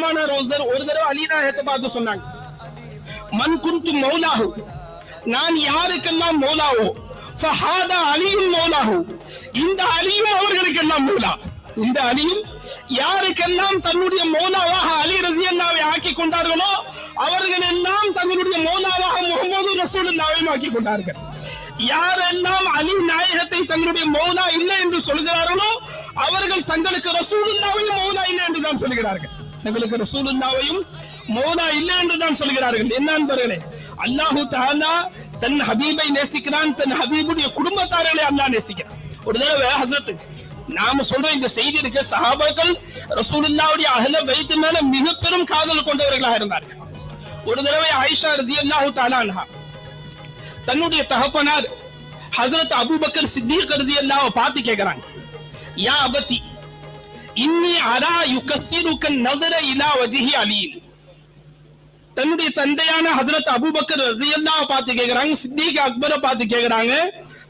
ஒரு தடவை அலி நாயகத்தை பார்த்து சொன்னாங்க, மன் குந்து மௌலாஹு, நான் யாருக்கெல்லாம் மௌலாவோ ஃபஹாதா அலியும் மௌலாஹு, இந்த அலியும் அவர்களுக்கெல்லாம் மௌலா. இந்த அலியும் யாருக்கெல்லாம் தன்னுடைய மௌலாவாக அலி ரலியல்லாஹு ஆக்கி கொண்டார்களோ அவர்கள் எல்லாம் தங்களுடைய மௌலாவாக முஹம்மது ரசூலுல்லாஹை ஆக்கி கொண்டார்கள். யாரெல்லாம் அலி நாயகத்தை தங்களுடைய மௌலா இல்லை என்று சொல்கிறார்களோ அவர்கள் தங்களுக்கு ரசூலுல்லாஹையும் மௌலா இல்லை என்று தான் சொல்கிறார்கள். தங்களுக்கு ரசூலுல்லாஹையும் மௌலா இல்லை என்று தான் சொல்கிறார்கள். என்ன நண்பர்களே, அல்லாஹு தஆலா தன் ஹபீபை நேசிக்கிறான், தன் ஹபீபுடைய குடும்பத்தார்களை அல்லாஹ் நேசிக்கிறான். ஒரு தடவை ஹஸரத் நாம சொல்ற இந்த செய்தி இருக்க, சஹாபாக்கள் ரசூலுல்லாஹ்வுடைய அஹ்ல பைத் மேல மிக பெரும் காதல் கொண்டவர்களாக இருந்தார்கள். ஒரு தடவை ஆயிஷா ரலியல்லாஹு தஆலா அன்ஹா தன்னுடைய தகப்பனார் ஹஜ்ரத் அபூபக்கர் சித்திக் ரலியல்லாஹு பார்த்து கேக்குறாங்க, யா அபதி இன்னி அரா யுகத்திருக்க நதர இலா வஜ்ஹி அலி. தன்னுடைய தந்தையான ஹஜ்ரத் அபூபக்கர் ரலியல்லாஹு பார்த்து கேக்குறாங்க, சித்திக் அக்பரை பார்த்து கேக்குறாங்க,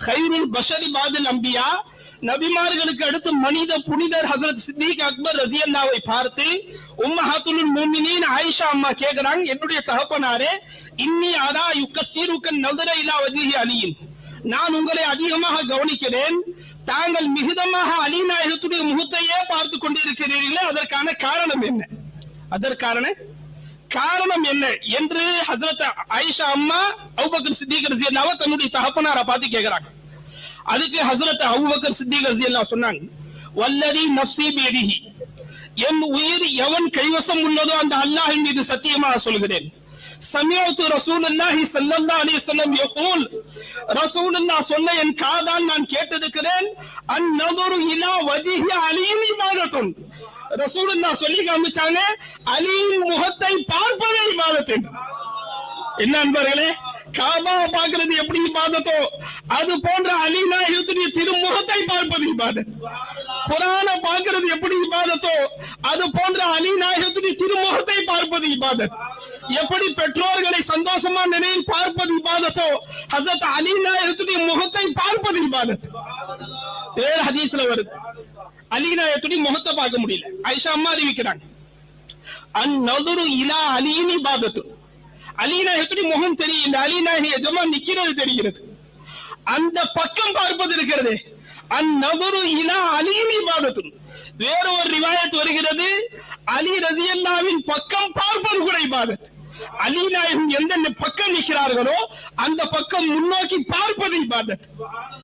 கைருல் பஷரி பாதில் அம்பியா, நபிமார்களுக்கு அடுத்து மனித புனிதர் ஹஜ்ரத் சித்திக் அக்பர் ரலியல்லாஹுவை பார்த்து உம்மஹாத்துல் முஃமினீன் ஆயிஷா அம்மா கேக்குறாங்க, என்னுடைய தகப்பனாரே இன்னி அரா யுகத்திருக்க நதர இலா வஜ்ஹி அலி, நான் உங்களை அதிகமாக கவனிக்கிறேன், தாங்கள் மிகுதமாக அலி நாயகத்துடைய முகத்தையே பார்த்து கொண்டிருக்கிறீர்களே, அதற்கான காரணம் என்ன, அதற்கான காரணம் என்ன என்று ஹஜ்ரத் ஆயிஷா அம்மா அபூபக்கர் சித்திக் ரலியல்லாஹு தன்னுடைய தகப்பனாரை பார்த்து கேக்குறாங்க. அதுக்கு ஹஜ்ரத் அபூபக்கர் சித்திக் ரலியல்லாஹு சொன்னாங்க, வல்லதி நஃப்ஸி பியதிஹி, என் உயிர் எவன் கைவசம் உள்ளதோ அந்த அல்லாஹ்வின் மீது சத்தியமாக சொல்கிறேன், சமிஅத்து ரசூலுல்லாஹி ஸல்லல்லாஹு அலைஹி வஸல்லம் யகூல், ரசூலுல்லாஹ் சொல்ல என் காதால் நான் கேட்டிருக்கிறேன், அந்நதுரு இலா வஜ்ஹி அலியின் இபாதத்துன், ரசூலுல்லாஹ் சொல்லி காமிச்சாங்க, அலியின் முகத்தை பார்ப்பதே இபாதத். என்ன அன்பர்களே, காபா பார்க்கிறது எப்படி இபாதத்தோ அது போன்ற அலி நாயகத்துடைய திருமுகத்தை பார்ப்பது இபாதத். குர்ஆனை பார்க்கிறது எப்படி இபாதத்தோ அது போன்ற அலி நாயகத்துடைய திருமுகத்தை பார்ப்பது இபாதத். எப்படி பெற்றோர்களை சந்தோஷமா நிலையில் பார்ப்பது இபாதத்தோ ஹஜ்ரத் அலி நாயகத்துடைய முகத்தை பார்ப்பது இபாதத். வேற ஹதீஸ்ல வருது, அலி நாயகத்துடைய முகத்தை பார்க்க முடியல, ஆயிஷா அம்மா அறிவிக்கிறாங்க, அந்நதுரு இலா அலியின் இபாதத்து, அலி நாயகத்துடைய முகம் தெரியல, அலி நாயக எஜமான் நிக்கிறது தெரிகிறது, அந்த பக்கம் பார்ப்பது இருக்கிறது, அந்நதுரு இலா அலியின் இபாதத்து. வேற ஒரு ரிவாயத் வருகிறது, அலி ரலியல்லாஹுவின் பக்கம் பார்ப்பது கூட இபாதத். அலி நாயகம் எந்த பக்கம் நிற்கிறார்களோ அந்த பக்கம் முன்னோக்கி பார்ப்பது இபாதத்.